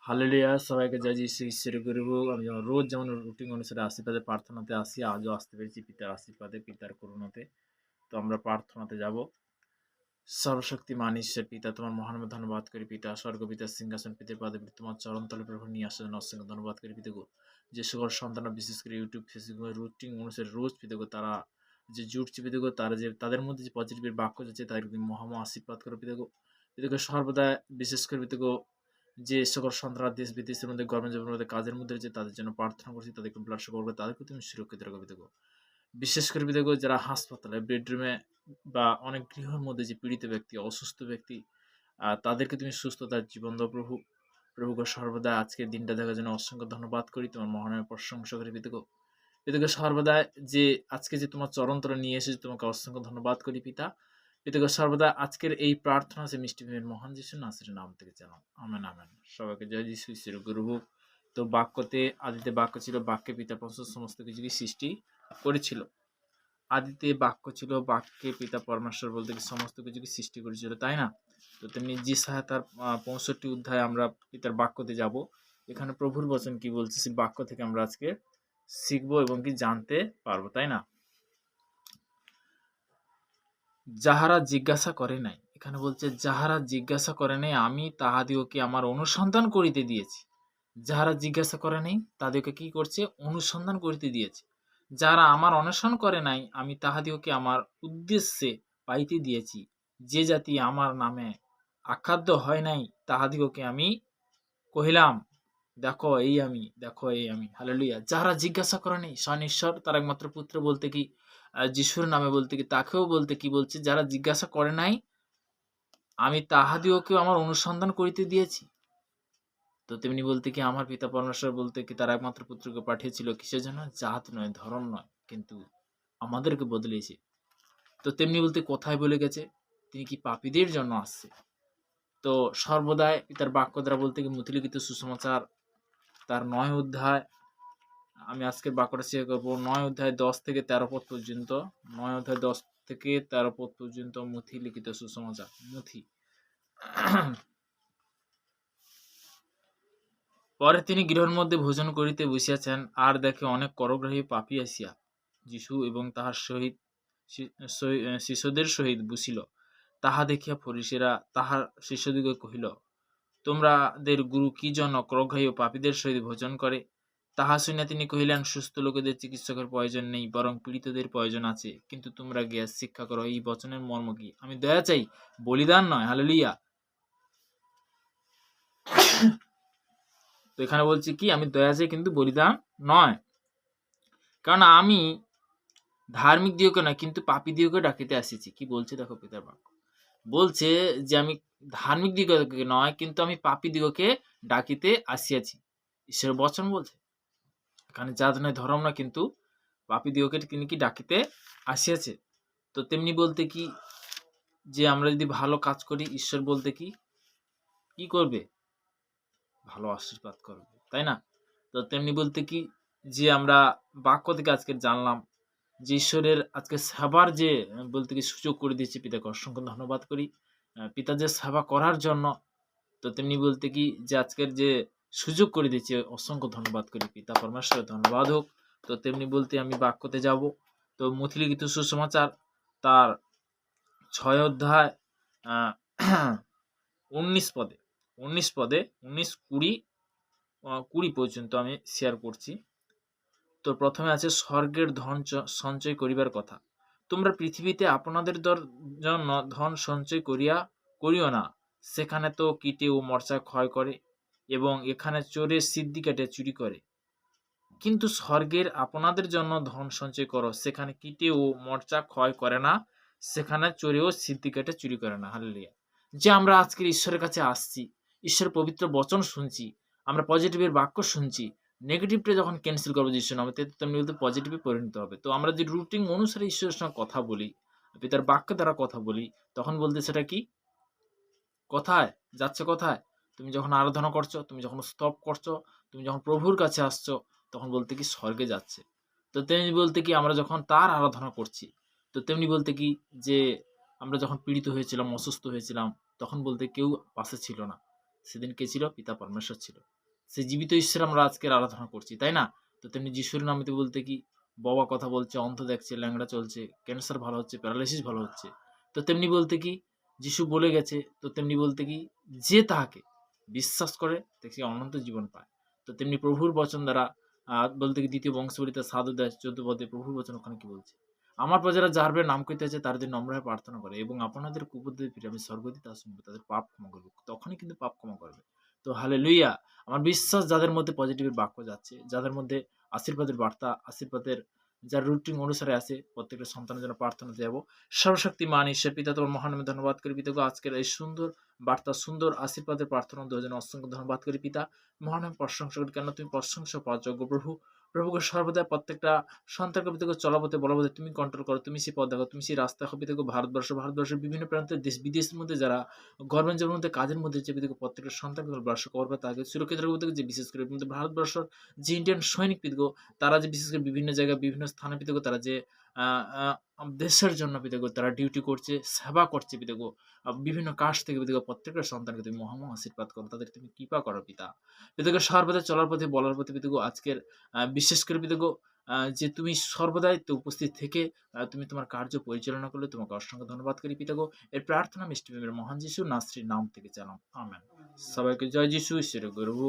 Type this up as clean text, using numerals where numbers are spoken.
Hallelujah! সবাইকে জয় যিশু ঈশ্বরের গৌরব হোক। আমি যেমন রুটিন অনুসারে আশীর্বাদের প্রার্থনাতে আসি, আজও আসতে পেরেছি পিতার আশীর্বাদে, পিতার করুণাতে। তো আমরা প্রার্থনাতে যাব। সর্বশক্তিমান ঈশ্বর পিতা, তোমার মহান নামে ধন্যবাদ করি পিতা। স্বর্গপিতার সিংহাসন পিতার পাদে তোমার চরণতলে প্রভু নিয়ে আসার জন্য অসংখ্য ধন্যবাদ করি পিতা গো। যে সকল সন্তানরা বিশেষ করে ইউটিউব, ফেসবুক রুটিন অনুসারে রোজ পিতা গো তারা যে জুটছে পিতা গো, তারা যে তাদের মধ্যে যে পজিটিভের বাক্য যাচ্ছে তাদেরকে মহাম আশীর্বাদ করো পিতা গো। পিতা গো সর্বদা বিশেষ করে পিতা গো যে সকল সন্তানরা দেশ বিদেশের মধ্যে গভর্নমেন্ট মধ্যে কাজের মধ্যে রয়েছে তাদের জন্য প্রার্থনা করছি, তাদেরকে ব্লাড সুগার করবে, তাদেরকে তুমি সুরক্ষিত রাখো পিতা গো। বিশেষ করে পিতা গো যারা হাসপাতালে বেডরুমে বা অনেক গৃহের মধ্যে যে পীড়িত ব্যক্তি, অসুস্থ ব্যক্তি, তাদেরকে তুমি সুস্থতার জীবন দাও প্রভু। প্রভু গো সর্বদা আজকের দিনটা দেখার জন্য অসংখ্য ধন্যবাদ করি, তোমার মহানামের প্রশংসা করি পিতা গো। পিতা গো সর্বদা যে আজকে যে তোমার চরণতলে নিয়ে এসেছে তোমাকে অসংখ্য ধন্যবাদ করি পিতা। পিতা গো সর্বদা আজকের এই প্রার্থনা যে মিষ্টি প্রেমের মহান যিশু নাসিরের নাম থেকে জানাও, আমেন আমেন। সবাইকে জয় যিশু ঈশ্বরের গুরু হোক। তো বাক্যতে আদিতে বাক্য ছিল, বাক্যে পিতা পরমেশ্বর সমস্ত কিছুকে সৃষ্টি করেছিল। আদিতে বাক্য ছিল, বাক্যে পিতা পরমেশ্বর বলতে কি সমস্ত কিছুকে সৃষ্টি করেছিল, তাই না? তো তেমনি যিশায়া তার 65 অধ্যায়ে আমরা পিতার বাক্যতে যাব। এখানে প্রভুর বচন কি বলছে সেই বাক্য থেকে আমরা আজকে শিখবো এবং কি জানতে পারবো, তাই না? যাহারা জিজ্ঞাসা করে নাই, এখানে বলছে যাহারা জিজ্ঞাসা করে নাই আমি তাহাদিওকে আমার অনুসন্ধান করিতে দিয়েছি। যাহারা জিজ্ঞাসা করে নাই তাদেরকে কি করছে? অনুসন্ধান করিতে দিয়েছে। যারা আমার অন্বেষণ করে নাই আমি তাহাদিওকে আমার উদ্দেশ্যে পাইতে দিয়েছি। যে জাতি আমার নামে আখাদ্য হয় নাই তাহাদিওকে আমি কহিলাম, দেখো এই আমি, দেখো এই আমি। হালেলুয়া! যারা জিজ্ঞাসা করে নাই, স্বয়ং ঈশ্বর তার একমাত্র পুত্র বলতে কি যিশুর নামে বলতে কি, তাকেও বলতে কি বলছে, যারা জিজ্ঞাসা করে নাই আমি তাহাদিওকেও আমার অনুসন্ধান করিতে দিয়েছি। তো তেমনি বলতে কি আমার পিতা পরমেশ্বর বলতে কি তার একমাত্র পুত্রকে পাঠিয়েছিল কিসের জন্য? জাত নয়, ধর্ম নয়, কিন্তু আমাদেরকে বদলেছে। তো তেমনি বলতে কোথায় বলে গেছে? তিনি কি পাপীদের জন্য আসছে। তো সর্বদাই পিতার বাক্য দ্বারা বলতে কি মথিলিখিত সুসমাচার তার 9 অধ্যায়, আমি আজকের বাক্যটা শেয়ার করবো। 9 অধ্যায় 10 থেকে 13 পদ পর্যন্ত। 9 অধ্যায় 10 থেকে 13 পদ পর্যন্ত মথি লিখিত সুসমাচার। মথি। পরে তিনি গৃহের মধ্যে ভোজন করিতে বসিয়াছেন, আর দেখে অনেক করগ্রহী পাপী আসিয়া যীশু এবং তাহার সহিত শিষ্যদের সহিত বসিল। তাহা দেখিয়া ফরিসীরা তাহার শিষ্যদিগকে কহিল, তোমাদের গুরু কি জন্য করগ্রহী ও পাপীদের সহিত ভোজন করে? তাহা শুনিয়া তিনি কহিলেন, সুস্থ লোকেদের চিকিৎসকের প্রয়োজন নেই, বরং পীড়িতদের প্রয়োজন আছে। কিন্তু তোমরা গিয়া শিক্ষা করো এই বচনের মর্ম কি? আমি দয়া চাই, বলিদান নয়। হালেলুয়া! তো এখানে বলছি কি আমি দয়া চাই কিন্তু বলিদান নয়, কারণ আমি ধার্মিক দিওকে নয় কিন্তু পাপী দিওকে ডাকিতে আসিছি। কি বলছে দেখো পিতার বাক্য, বলছে যে আমি ধার্মিক দিগকে নয় কিন্তু আমি পাপী দিগকে ডাকিতে আসিয়াছি। ঈশ্বরের বচন বলছে এখানে জাত নয়, ধর্ম নয়, কিন্তু পাপী দিগকে তিনি কি ডাকিতে আসিয়াছে। তো তেমনি বলতে কি যে আমরা যদি ভালো কাজ করি ঈশ্বর বলতে কি কি করবে? ভালো আশীর্বাদ করবে, তাই না? তো তেমনি বলতে কি যে আমরা বাক্য থেকে আজকে জানলাম যে ঈশ্বরের আজকে সেবার যে বলতে কি সুযোগ করে দিয়েছে, পিতাকে অসংখ্য ধন্যবাদ করি পিতা যে সেবা করার জন্য। তো তেমনি বলতে কি যে আজকের যে সুযোগ করে দিয়েছে অসংখ্য ধন্যবাদ করি পিতা পরমেশ্বরের ধন্যবাদ হোক। তো তেমনি বলতে আমি বাক্যতে যাব। তো মথিলিখিত সুসমাচার তার 6 অধ্যায় 19 পদে 19 পর্যন্ত আমি শেয়ার করছি। তো প্রথমে আছে স্বর্গের ধন সঞ্চয় করিবার কথা। তোমরা পৃথিবীতে আপনাদের জন্য ধন সঞ্চয় করিও না, সেখানে তো কীটে ও মরচা ক্ষয় করে এবং এখানে চোরের সিদ্ধি কেটে চুরি করে। কিন্তু স্বর্গের আপনাদের জন্য ধন সঞ্চয় করো, সেখানে কীটে ও মরচা ক্ষয় করে না, সেখানে চোরেও সিদ্ধি কেটে চুরি করে না। হালেলুয়া! যে আমরা আজকের ঈশ্বরের কাছে আসছি, ঈশ্বরের পবিত্র বচন শুনছি, আমরা পজিটিভের বাক্য শুনছি, নেগেটিভটা যখন ক্যান্সেল করবো যিশুর নামে, তেমনি বলতে পজিটিভে পরিণত হবে। তো আমরা যদি রুটিন অনুসারে ঈশ্বরের সঙ্গে কথা বলি, পিতার বাক্য দ্বারা কথা বলি, তখন বলতে সেটা কি কোথায় যাচ্ছে? কোথায়? তুমি যখন আরাধনা করছো, তুমি যখন স্তব করছো, তুমি যখন প্রভুর কাছে আসছো, তখন বলতে কি স্বর্গে যাচ্ছে। তো তেমনি বলতে কি আমরা যখন তার আরাধনা করছি, তো তেমনি বলতে কি যে আমরা যখন পীড়িত হয়েছিলাম, অসুস্থ হয়েছিলাম, তখন বলতে কেউ পাশে ছিল না। সেদিন কে ছিল? পিতা পরমেশ্বর ছিল। সেই জীবিত ঈশ্বর আমরা আজকের আরাধনা করছি, তাই না? তো তেমনি যিশুর নামেতে বলতে কি, বাবা কথা বলছে, অন্ধ দেখছে, ল্যাংড়া চলছে, ক্যান্সার ভালো হচ্ছে, প্যারালাইসিস ভালো হচ্ছে। তো তেমনি বলতে কি, যিশু বলে গেছে, তো তেমনি বলতে কি, যে তাহাকে বিশ্বাস করে সে অনন্ত জীবন পায়। তো তেমনি প্রভুর বচন দ্বারা বলতে কি ২য় বংশোদ্ধারিকা ৭ অধ্যায় ১৪ পদে প্রভুর বচন ওখানে কি বলছে? আমার প্রজারা যাহার নাম করিতেছে তাদের নম্র হয়ে প্রার্থনা করে এবং আপনাদের কুপদ্রবে ফিরে আমি স্বর্গদূত তা শুনবো, তাদের পাপ ক্ষমা করব। তখনই কিন্তু পাপ ক্ষমা করবে। তো হালেলুইয়া! আমার বিশ্বাস যাদের মধ্যে পজিটিভের বাক্য যাচ্ছে, যাদের মধ্যে আশীর্বাদের বার্তা, আশীর্বাদের যার রুটিন অনুসারে আছে, প্রত্যেকটা সন্তানের জন্য প্রার্থনাতে যাব। সর্বশক্তিমান ঈশ্বর পিতা, তোমার মহান নামে ধন্যবাদ করি পিতা গো, আজকের এই সুন্দর বার্তা, সুন্দর আশীর্বাদের প্রার্থনা দেওয়ার জন্য অসংখ্য ধন্যবাদ করি পিতা। মহান নামে প্রশংসা করি, কেন তুমি প্রশংসা পাওয়ার যোগ্য প্রভু। প্রভুকে সর্বদা প্রত্যেকটা সন্তানকে পিতাকে চলাপথে বলপথে তুমি কন্ট্রোল করো, তুমি সেই পথ দেখো, তুমি সেই রাস্তা হবে পিতাকে। ভারতবর্ষের বিভিন্ন প্রান্তের দেশ বিদেশের মধ্যে যারা গভর্নমেন্টের মধ্যে কাজের মধ্যে যে পিতাকে প্রত্যেকটা সন্তানকে বর্ষ করবে, তাকে সুরক্ষিত রাখবে পিতাকে। যে বিশেষ করে ভারতবর্ষের যে ইন্ডিয়ান সৈনিক পিতাকে, তারা যে বিশেষ করে বিভিন্ন জায়গায় বিভিন্ন স্থানে পিতাকে, তারা যে দেশের জন্য পিতাকে তারা ডিউটি করছে, সেবা করছে পিতাকে, বিভিন্ন কাজ থেকে পিতাকে প্রত্যেকটা সন্তানকে তুমি মহামহা আশীর্বাদ করো, তাদের তুমি কৃপা করো পিতা। পিতাকে সর্বদা চলার পথে বলার পথে পিতাকে আজকের বিশেষ করে পিতাকে যে তুমি সর্বদাই তো উপস্থিত থেকে তুমি তোমার কার্য পরিচালনা করলে তোমাকে অসংখ্য ধন্যবাদ করি পিতাগো। এর প্রার্থনা মিষ্টি প্রেমের মহান যিশু নাসরির নাম থেকে চালাম, আমেন। সবাইকে জয় যিশু, ঈশ্বরের গৌরব।